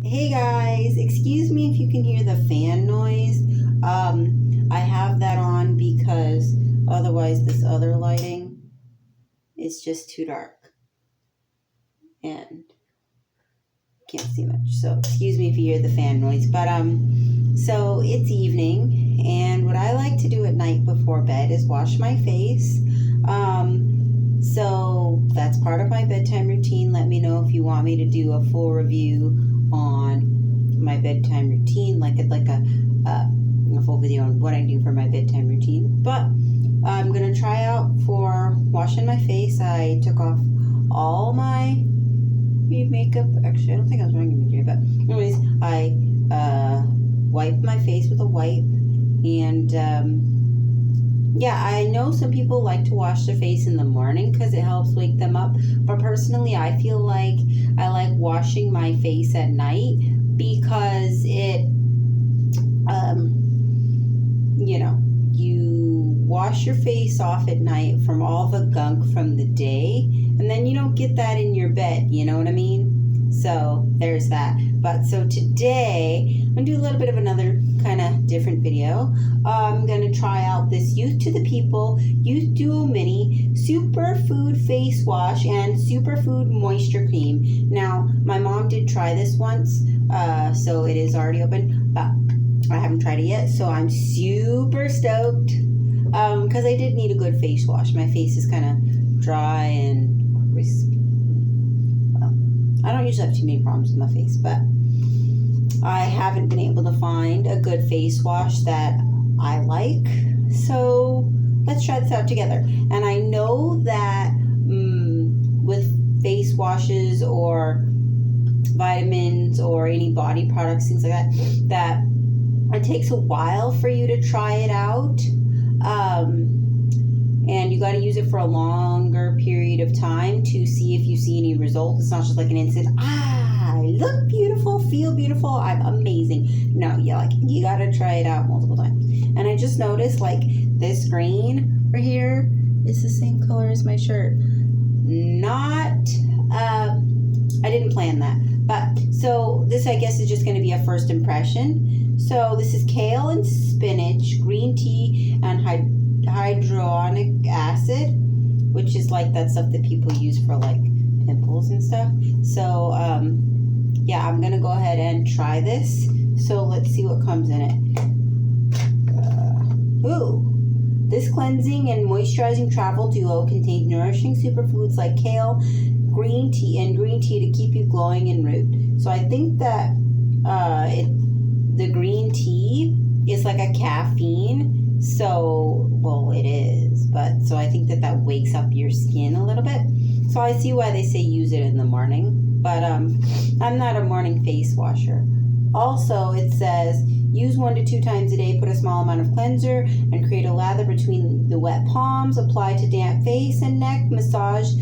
Hey guys, excuse me if you can hear the fan noise. I have that on because otherwise this other lighting is just too dark and can't see much. So excuse me if you hear the fan noise. But so it's evening, and what I like to do at night before bed is wash my face. So that's part of my bedtime routine. Let me know if you want me to do a full review on my bedtime routine, like a full video on what I do for my bedtime routine. But I'm gonna try out for washing my face. I took off all my makeup. Actually, I don't think I was wearing any makeup, but anyways, I wiped my face with a wipe, and yeah, I know some people like to wash their face in the morning because it helps wake them up. But personally, I feel like I like washing my face at night because you wash your face off at night from all the gunk from the day, and then you don't get that in your bed, you know what I mean? So there's that. But so today I'm gonna do a little bit of another kind of different video. I'm gonna try out this Youth to the People Youth Duo Mini Superfood Face Wash and Superfood Moisture Cream. Now my mom did try this once, so it is already open, but I haven't tried it yet, so I'm super stoked because I did need a good face wash. My face is kind of dry and crisp. Well, I don't usually have too many problems with my face, but I haven't been able to find a good face wash that I like. So let's try this out together. And I know that with face washes or vitamins or any body products, things like that it takes a while for you to try it out. And you got to use it for a longer period of time to see if you see any results. It's not just like an instant, I look beautiful, feel beautiful, I'm amazing. No, you got to try it out multiple times. And I just noticed this green right here is the same color as my shirt. I didn't plan that. But so this, I guess, is just going to be a first impression. So this is kale and spinach, green tea, and hyaluronic acid, which is like that stuff that people use for like pimples and stuff. So yeah, I'm gonna go ahead and try this. So let's see what comes in it. This cleansing and moisturizing travel duo contains nourishing superfoods like kale, green tea to keep you glowing en route. So I think that the green tea is like a caffeine. So, well, it is, but so I think that wakes up your skin a little bit. So I see why they say use it in the morning, but I'm not a morning face washer. Also, it says use 1 to 2 times a day, put a small amount of cleanser and create a lather between the wet palms, apply to damp face and neck, massage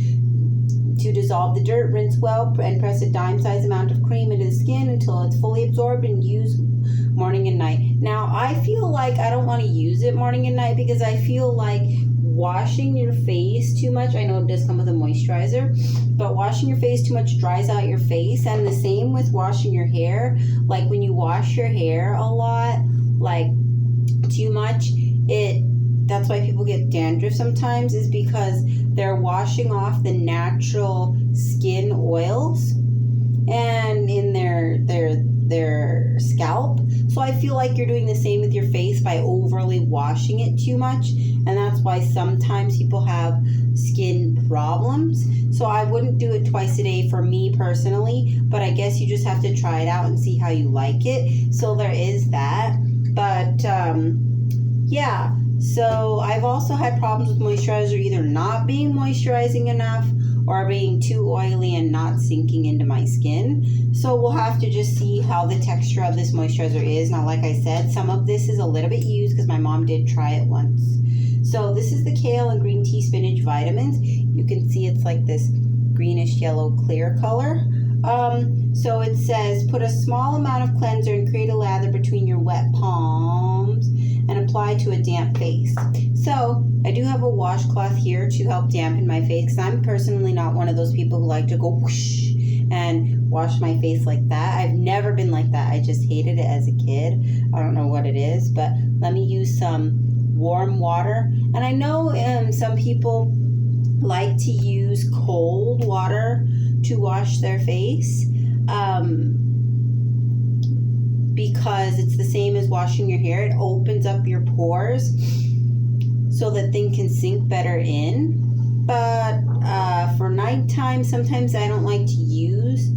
to dissolve the dirt, rinse well, and press a dime-sized amount of cream into the skin until it's fully absorbed, and use morning and night. Now, I feel like I don't want to use it morning and night because I feel like washing your face too much, I know it does come with a moisturizer, but washing your face too much dries out your face, and the same with washing your hair. Like when you wash your hair a lot, like too much, that's why people get dandruff sometimes, is because they're washing off the natural skin oils and in their scalp. So I feel like you're doing the same with your face by overly washing it too much, and that's why sometimes people have skin problems. So I wouldn't do it twice a day for me personally, but I guess you just have to try it out and see how you like it. So there is that. But yeah, so I've also had problems with moisturizer either not being moisturizing enough or being too oily and not sinking into my skin. So we'll have to just see how the texture of this moisturizer is. Now, like I said, some of this is a little bit used because my mom did try it once. So this is the kale and green tea spinach vitamins. You can see it's like this greenish yellow clear color. So it says put a small amount of cleanser and create a lather between your wet palms and apply to a damp face. So I do have a washcloth here to help dampen my face because I'm personally not one of those people who like to go whoosh and wash my face like that. I've never been like that. I just hated it as a kid. I don't know what it is, but let me use some warm water. And I know some people like to use cold water to wash their face because it's the same as washing your hair. It opens up your pores so that thing can sink better in. But for nighttime, sometimes I don't like to use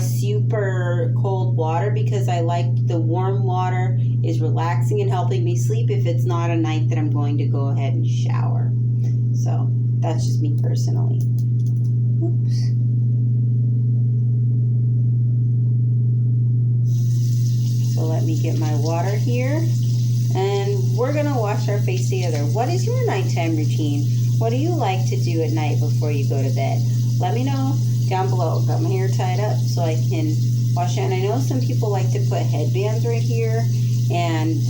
super cold water because I like the warm water is relaxing and helping me sleep if it's not a night that I'm going to go ahead and shower. So that's just me personally. Oops. So let me get my water here. And we're going to wash our face together. What is your nighttime routine? What do you like to do at night before you go to bed? Let me know down below. Got my hair tied up so I can wash it. And I know some people like to put headbands right here and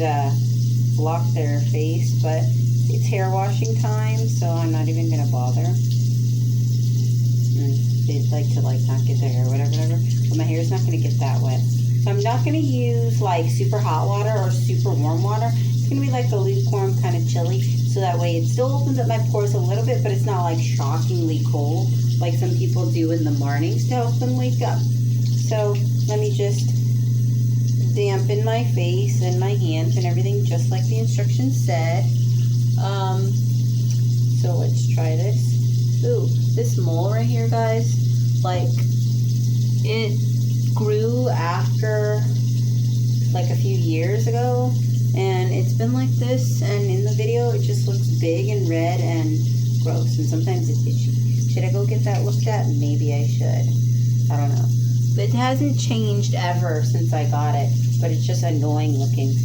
block their face, but it's hair washing time, so I'm not even going to bother. They'd like to not get their hair wet or whatever, but my hair's not going to get that wet. So I'm not going to use like super hot water or super warm water. It's going to be like a lukewarm kind of chilly, so that way it still opens up my pores a little bit, but it's not like shockingly cold like some people do in the mornings to help them wake up. So let me just dampen my face and my hands and everything just like the instructions said. So let's try this. Ooh, this mole right here, guys, like it grew after like a few years ago, and it's been like this, and in the video it just looks big and red and gross, and sometimes it's itchy. Should I go get that looked at? Maybe I should. I don't know. But it hasn't changed ever since I got it, but it's just annoying looking.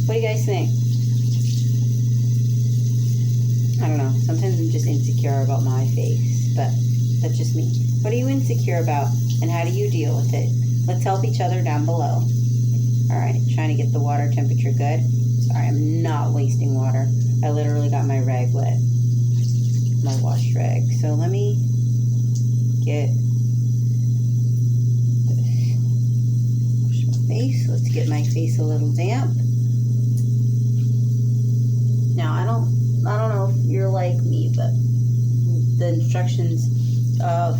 What do you guys think? I don't know. Sometimes I'm just insecure about my face, but that's just me. What are you insecure about, and how do you deal with it? Let's help each other down below. Alright, trying to get the water temperature good. Sorry, I'm not wasting water. I literally got my rag wet. My wash rag. So let me get this. Wash my face. Let's get my face a little damp. Now, I don't know if you're like me, but the instructions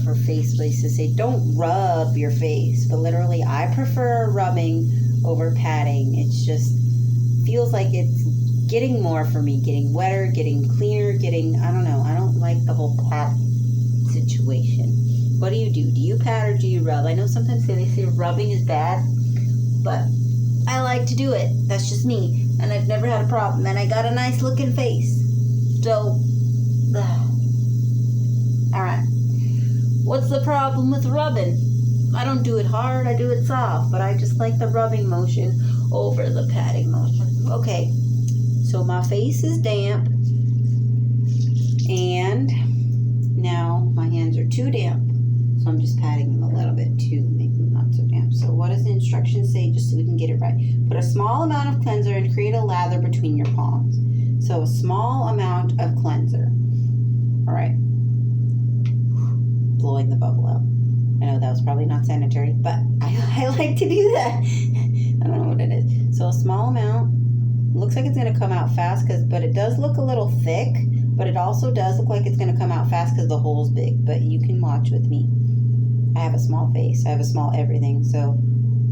for face places say don't rub your face, but literally I prefer rubbing over patting. It's just feels like it's getting more for me, getting wetter, getting cleaner, I don't know, I don't like the whole pat situation. What do? Do you pat or do you rub? I know sometimes they say rubbing is bad, but I like to do it. That's just me, and I've never had a problem, and I got a nice looking face. So alright, what's the problem with rubbing? I don't do it hard, I do it soft, but I just like the rubbing motion over the patting motion. Okay, so my face is damp, and now my hands are too damp, so I'm just patting them a little bit to make them not so damp. So what does the instructions say, just so we can get it right? Put a small amount of cleanser and create a lather between your palms. So a small amount of cleanser. Alright. Blowing the bubble out. I know that was probably not sanitary, but I like to do that. I don't know what it is. So a small amount. Looks like it's going to come out fast, but it does look a little thick, but it also does look like it's going to come out fast because the hole's big, but you can watch with me. I have a small face. I have a small everything, so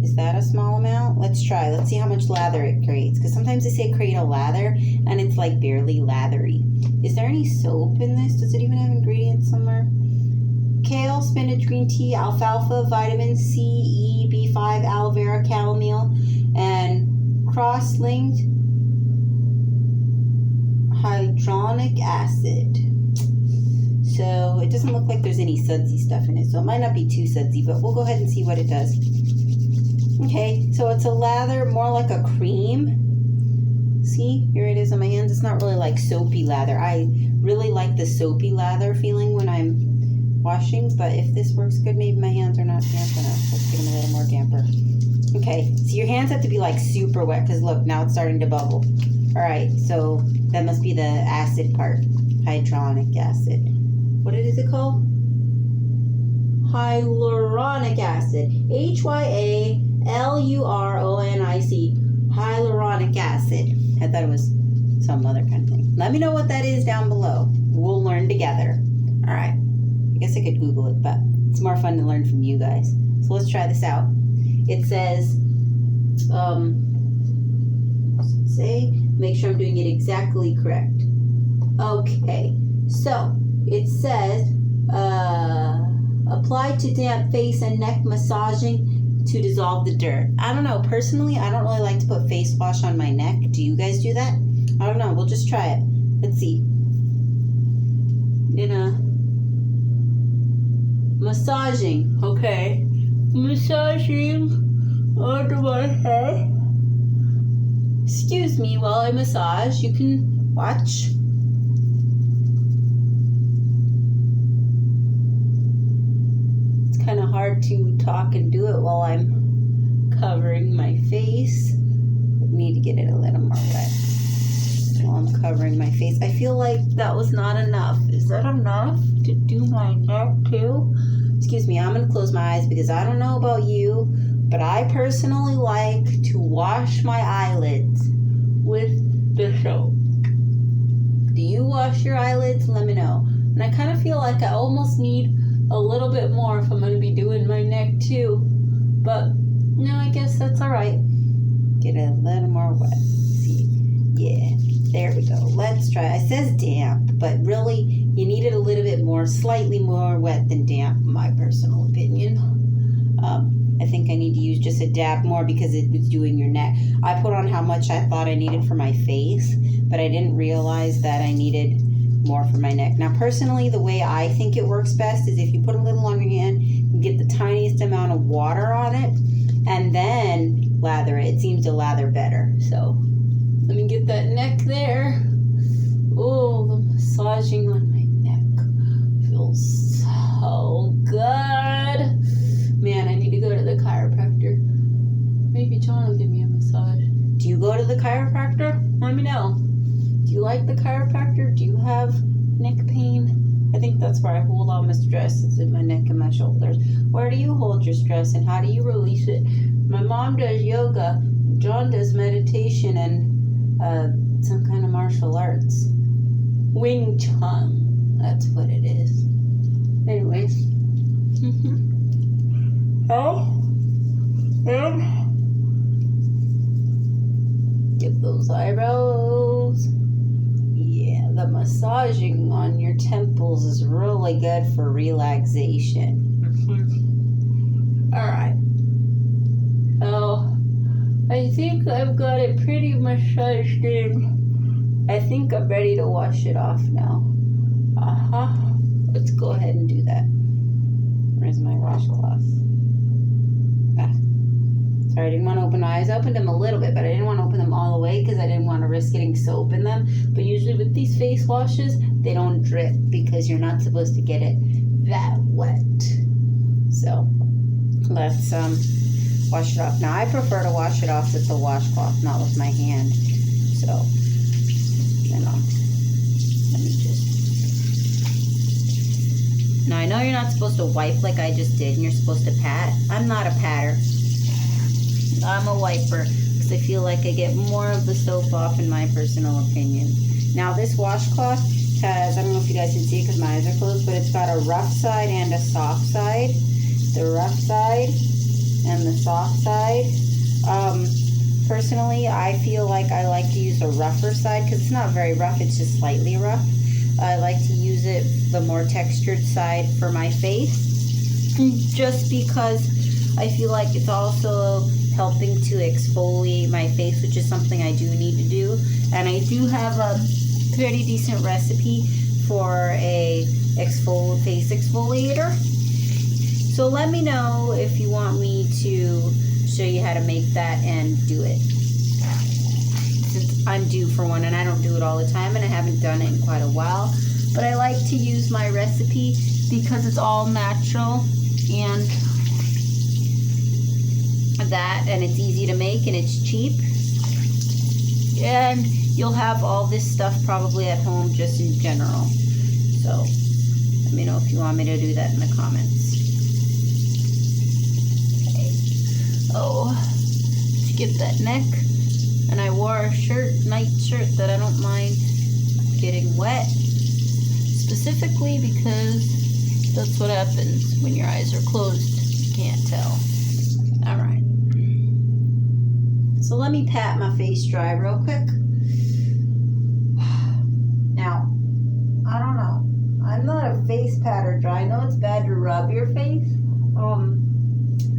is that a small amount? Let's try. Let's see how much lather it creates, because sometimes they say create a lather, and it's like barely lathery. Is there any soap in this? Does it even have ingredients somewhere? Kale, spinach, green tea, alfalfa, vitamin C, E, B5, aloe vera, chamomile, and cross-linked hyaluronic acid. So it doesn't look like there's any sudsy stuff in it, so it might not be too sudsy, but we'll go ahead and see what it does. Okay, so it's a lather, more like a cream. See, here it is on my hands. It's not really like soapy lather. I really like the soapy lather feeling when I'm washing, but if this works good, maybe my hands are not damp enough. Let's get them a little more damper. Okay, so your hands have to be like super wet, because look, now it's starting to bubble. Alright, so that must be the acid part. Hyaluronic acid. What is it called? hyaluronic acid. Hyaluronic. Hyaluronic acid. I thought it was some other kind of thing. Let me know what that is down below. We'll learn together. All right. I guess I could Google it, but it's more fun to learn from you guys. So let's try this out. It says, make sure I'm doing it exactly correct. Okay. So it says, apply to damp face and neck, massaging to dissolve the dirt. I don't know. Personally, I don't really like to put face wash on my neck. Do you guys do that? I don't know. We'll just try it. Let's see. Massaging. Okay. Massaging under my head. Excuse me while I massage. You can watch. Kind of hard to talk and do it while I'm covering my face. I need to get it a little more wet while I'm covering my face. I feel like that was not enough. Is that enough to do my neck too? Excuse me, I'm going to close my eyes because I don't know about you, but I personally like to wash my eyelids with the soap. Do you wash your eyelids? Let me know. And I kind of feel like I almost need a little bit more if I'm going to be doing my neck too. But no, I guess that's all right. Get a little more wet. See? Yeah, there we go. Let's try. It says damp, but really you need it a little bit more, slightly more wet than damp, my personal opinion. I think I need to use just a dab more because it was doing your neck. I put on how much I thought I needed for my face, but I didn't realize that I needed more for my neck. Now, personally, the way I think it works best is if you put a little on your hand, you get the tiniest amount of water on it, and then lather it. It seems to lather better. So, let me get that neck there. Oh, the massaging on my neck feels so good. Man, I need to go to the chiropractor. Maybe John will give me a massage. Do you go to the chiropractor? Let me know. Do you like the chiropractor? Do you have neck pain? I think that's where I hold all my stress. It's in my neck and my shoulders. Where do you hold your stress and how do you release it? My mom does yoga. John does meditation and some kind of martial arts. Wing Chun. That's what it is. Anyways. Get those eyebrows. Yeah, the massaging on your temples is really good for relaxation. Alright. So, I think I've got it pretty massaged in. I think I'm ready to wash it off now. Let's go ahead and do that. Where's my washcloth? Sorry, I didn't want to open my eyes. I opened them a little bit, but I didn't want to open them all the way because I didn't want to risk getting soap in them. But usually with these face washes, they don't drip because you're not supposed to get it that wet. So, let's wash it off. Now, I prefer to wash it off with the washcloth, not with my hand. So, let me just... Now, I know you're not supposed to wipe like I just did, and you're supposed to pat. I'm not a patter. I'm a wiper because I feel like I get more of the soap off in my personal opinion. Now, this washcloth has, I don't know if you guys can see it because my eyes are closed, but it's got a rough side and a soft side. The rough side and the soft side. Personally, I feel like I like to use the rougher side because it's not very rough, it's just slightly rough. I like to use it, the more textured side for my face, just because I feel like it's also helping to exfoliate my face, which is something I do need to do. And I do have a pretty decent recipe for a face exfoliator. So let me know if you want me to show you how to make that and do it. Since I'm due for one and I don't do it all the time and I haven't done it in quite a while. But I like to use my recipe because it's all natural and it's easy to make and it's cheap. And you'll have all this stuff probably at home just in general. So let me know if you want me to do that in the comments. Oh, to get that neck. And I wore a night shirt that I don't mind getting wet. Specifically because that's what happens when your eyes are closed. You can't tell. Alright. So let me pat my face dry real quick. Now, I don't know. I'm not a face patter dry. I know it's bad to rub your face.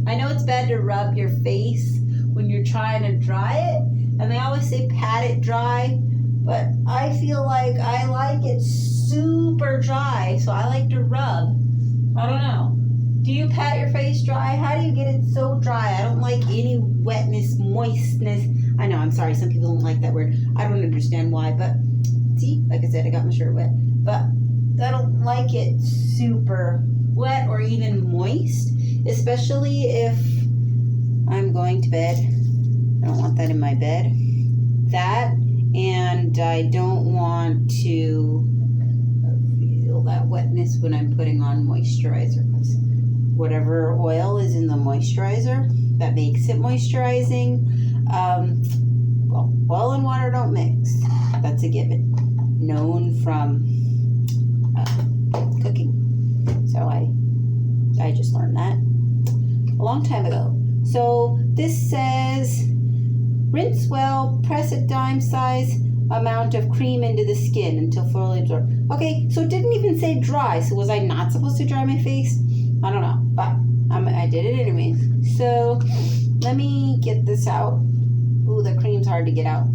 I know it's bad to rub your face when you're trying to dry it. And they always say pat it dry. But I feel like I like it super dry. So I like to rub. I don't know. Do you pat your face dry? How do you get it so dry? I don't like any wetness, moistness. I know, I'm sorry. Some people don't like that word. I don't understand why. But see, like I said, I got my shirt wet. But I don't like it super wet or even moist. Especially if I'm going to bed. I don't want that in my bed. That, and I don't want to feel that wetness when I'm putting on moisturizer. Because whatever oil is in the moisturizer, that makes it moisturizing. Well, oil and water don't mix. That's a given. Known from cooking. So I just learned that a long time ago. So this says, rinse well, press a dime size amount of cream into the skin until fully absorbed. Okay, so it didn't even say dry. So was I not supposed to dry my face? I don't know, but I did it anyways. So let me get this out. Ooh, the cream's hard to get out.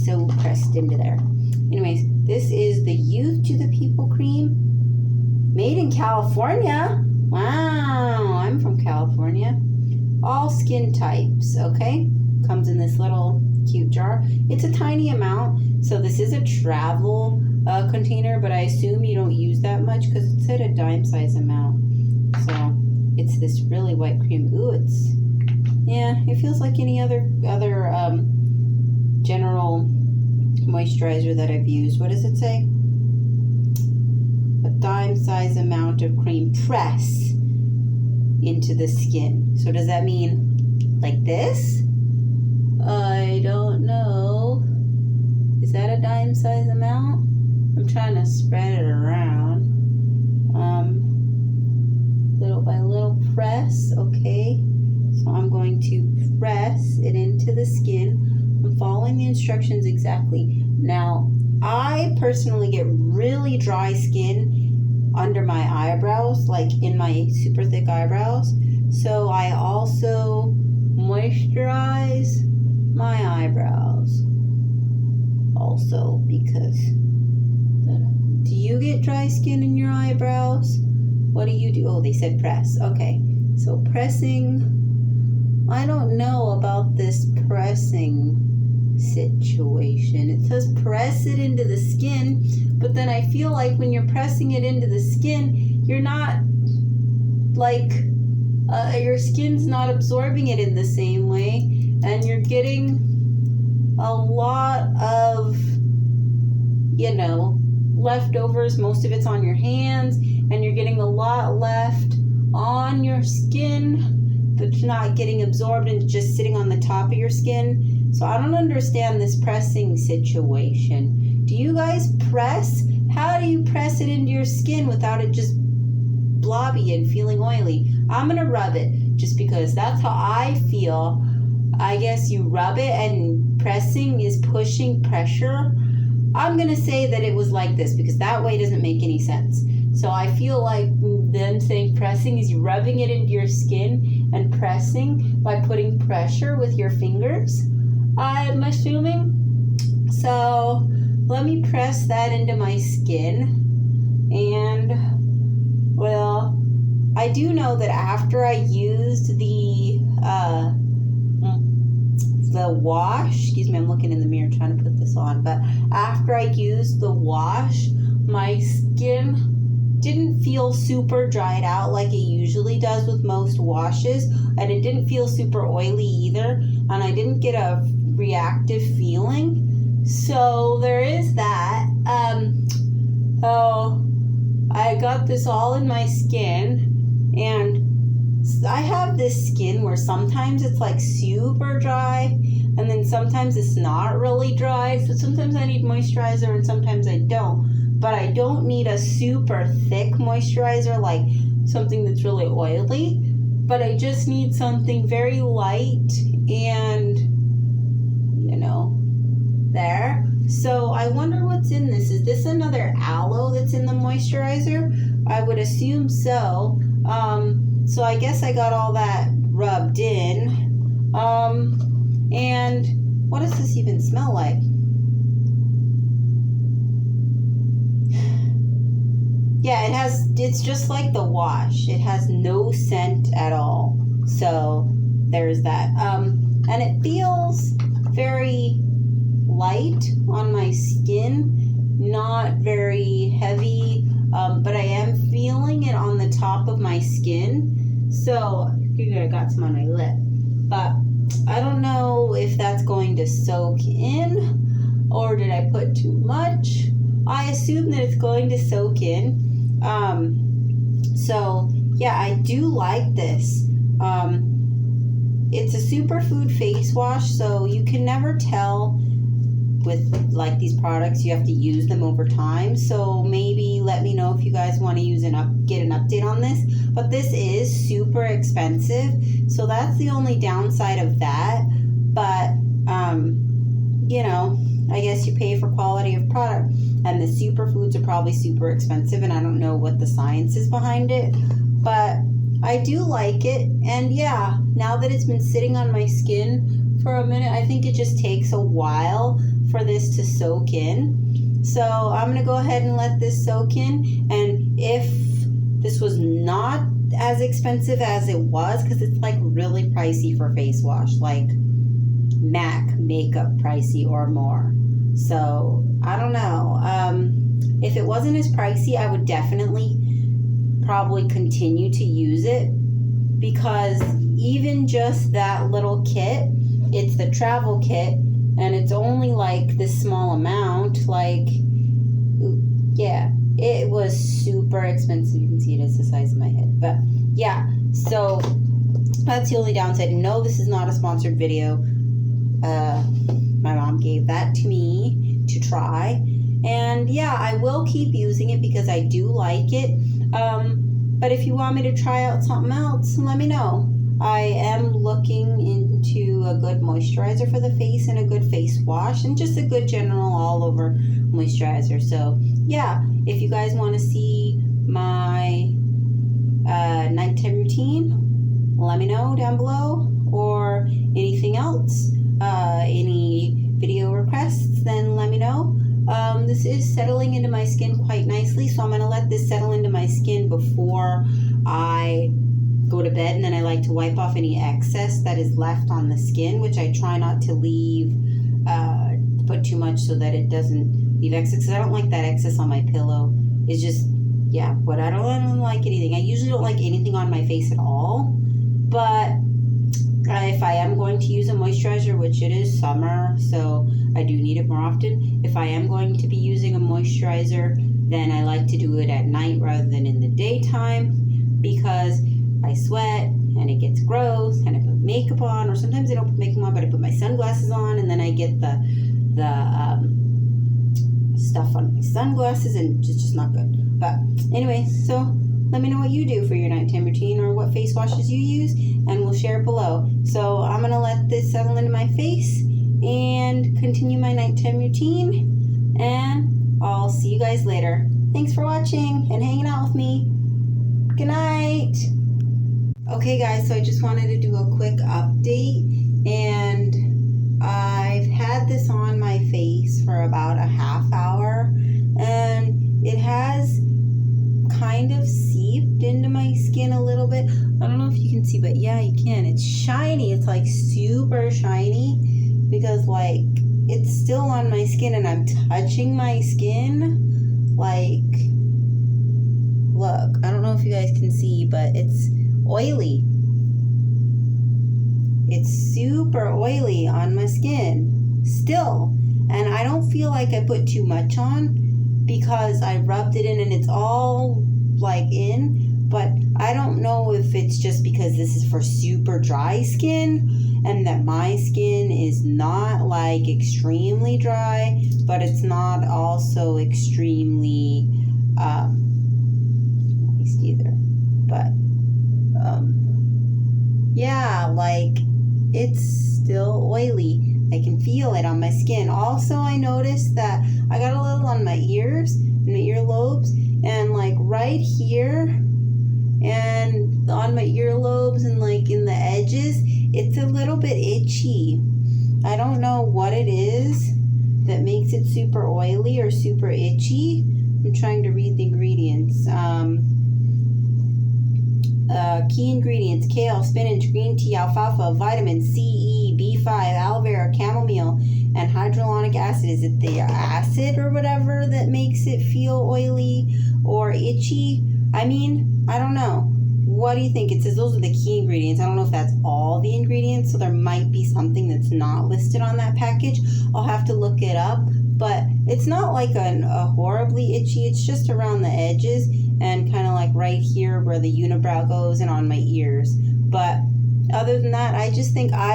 So pressed into there. Anyways, this is the Youth to the People cream. Made in California. Wow, I'm from California. All skin types, okay? Comes in this little cute jar. It's a tiny amount, so this is a travel container, but I assume you don't use that much because it said a dime size amount. So it's this really white cream. Ooh, it feels like any other general moisturizer that I've used. What does it say? A dime size amount of cream. Press into the skin. So does that mean like this? I don't know. Is that a dime size amount? I'm trying to spread it around. Little by little press. Okay. So I'm going to press it into the skin. I'm following the instructions exactly. Now, I personally get really dry skin under my eyebrows, like in my super thick eyebrows. So I also moisturize my eyebrows. Also, because do you get dry skin in your eyebrows? What do you do? Oh, they said press. Okay, so pressing. I don't know about this pressing situation. It says press it into the skin, but then I feel like when you're pressing it into the skin, you're not like your skin's not absorbing it in the same way, and you're getting a lot of leftovers. Most of it's on your hands, and you're getting a lot left on your skin that's not getting absorbed and just sitting on the top of your skin. So I don't understand this pressing situation. Do you guys press? How do you press it into your skin without it just blobby and feeling oily? I'm gonna rub it just because that's how I feel. I guess you rub it, and pressing is pushing pressure. I'm gonna say that it was like this because that way doesn't make any sense. So I feel like them saying pressing is you rubbing it into your skin and pressing by putting pressure with your fingers, I'm assuming. So let me press that into my skin. And, well, I do know that after I used the wash, excuse me, I'm looking in the mirror trying to put this on, but after I used the wash, my skin didn't feel super dried out like it usually does with most washes, and it didn't feel super oily either, and I didn't get a reactive feeling. So there is that. So I got this all in my skin, and I have this skin where sometimes it's like super dry and then sometimes it's not really dry. So sometimes I need moisturizer and sometimes I don't. But I don't need a super thick moisturizer, like something that's really oily. But I just need something very light and, you know, there. So I wonder what's in this. Is this another aloe that's in the moisturizer? I would assume so. So I guess I got all that rubbed in. And what does this even smell like? Yeah, it's just like the wash. It has no scent at all. So there's that. And it feels very light on my skin, not very heavy, but I am feeling it on the top of my skin. So I got some on my lip, but I don't know if that's going to soak in or did I put too much. I assume that it's going to soak in. So yeah, I do like this. It's a superfood face wash, so you can never tell with like these products. You have to use them over time. So maybe let me know if you guys want to get an update on this. But this is super expensive, so that's the only downside of that. But you know, I guess you pay for quality of product, and the superfoods are probably super expensive, and I don't know what the science is behind it, but I do like it. And yeah, now that it's been sitting on my skin for a minute, I think it just takes a while for this to soak in. So I'm gonna go ahead and let this soak in. And if this was not as expensive as it was, because it's like really pricey for face wash, like MAC makeup pricey or more. So I don't know. If it wasn't as pricey, I would definitely probably continue to use it, because even just that little kit, it's the travel kit, and it's only like this small amount. Like, yeah, it was super expensive. You can see it, it's the size of my head. But yeah, so that's the only downside. No, this is not a sponsored video. My mom gave that to me to try, and yeah, I will keep using it because I do like it. But if you want me to try out something else, let me know. I am looking into a good moisturizer for the face and a good face wash and just a good general all over moisturizer. So yeah, if you guys want to see my nighttime routine, let me know down below, or anything else, any video requests, then let me know. This is settling into my skin quite nicely, so I'm going to let this settle into my skin before I go to bed, and then I like to wipe off any excess that is left on the skin, which I try not to leave, put too much so that it doesn't leave excess, because I don't like that excess on my pillow. It's just, yeah, but I don't like anything. I usually don't like anything on my face at all, but if I am going to use a moisturizer, which it is summer, so I do need it more often. If I am going to be using a moisturizer, then I like to do it at night rather than in the daytime, because I sweat and it gets gross and I put makeup on, or sometimes I don't put makeup on, but I put my sunglasses on, and then I get the stuff on my sunglasses, and it's just not good. But anyway, so let me know what you do for your nighttime routine, or what face washes you use, and we'll share it below. So I'm going to let this settle into my face and continue my nighttime routine, and I'll see you guys later. Thanks for watching and hanging out with me. Good night. Okay guys, so I just wanted to do a quick update, and I've had this on my face for about a half hour, and it has kind of seeped into my skin a little bit. I don't know if you can see, but yeah, you can. It's shiny. It's like super shiny, because like it's still on my skin and I'm touching my skin. Like, look, I don't know if you guys can see, but it's oily. It's super oily on my skin still, and I don't feel like I put too much on, because I rubbed it in and it's all like in, but I don't know if it's just because this is for super dry skin and that my skin is not like extremely dry, but it's not also extremely moist either. But yeah, like it's still oily. I can feel it on my skin. Also, I noticed that I got a little on my ears and my earlobes, and like right here and on my earlobes and like in the edges, it's a little bit itchy. I don't know what it is that makes it super oily or super itchy. I'm trying to read the ingredients. Key ingredients: kale, spinach, green tea, alfalfa, vitamin C, E, B5, aloe vera, chamomile, and hyaluronic acid. Is it the acid or whatever that makes it feel oily or itchy? I mean, I don't know. What do you think? It says those are the key ingredients. I don't know if that's all the ingredients, so there might be something that's not listed on that package. I'll have to look it up, but it's not like a horribly itchy. It's just around the edges and kind of like right here where the unibrow goes and on my ears. But other than that, I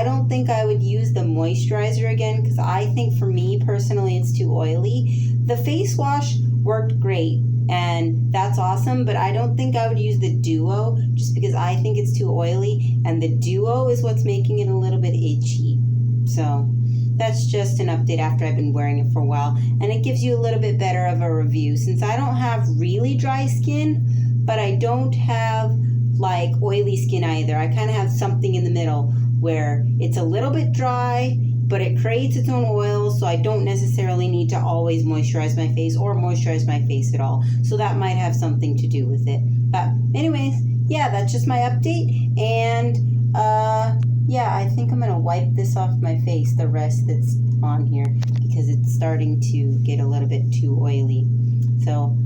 don't think I would use the moisturizer again, because I think for me personally it's too oily. The face wash worked great, and that's awesome, but I don't think I would use the duo just because I think it's too oily, and the duo is what's making it a little bit itchy. So that's just an update after I've been wearing it for a while, and it gives you a little bit better of a review, since I don't have really dry skin, but I don't have like oily skin either. I kind of have something in the middle where it's a little bit dry, but it creates its own oil, so I don't necessarily need to always moisturize my face or moisturize my face at all. So that might have something to do with it. But anyways, yeah, that's just my update. And yeah, I think I'm gonna wipe this off my face, the rest that's on here, because it's starting to get a little bit too oily. So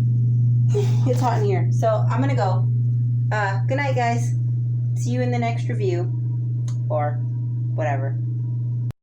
it's hot in here. So I'm gonna go. Good night, guys. See you in the next review, or whatever.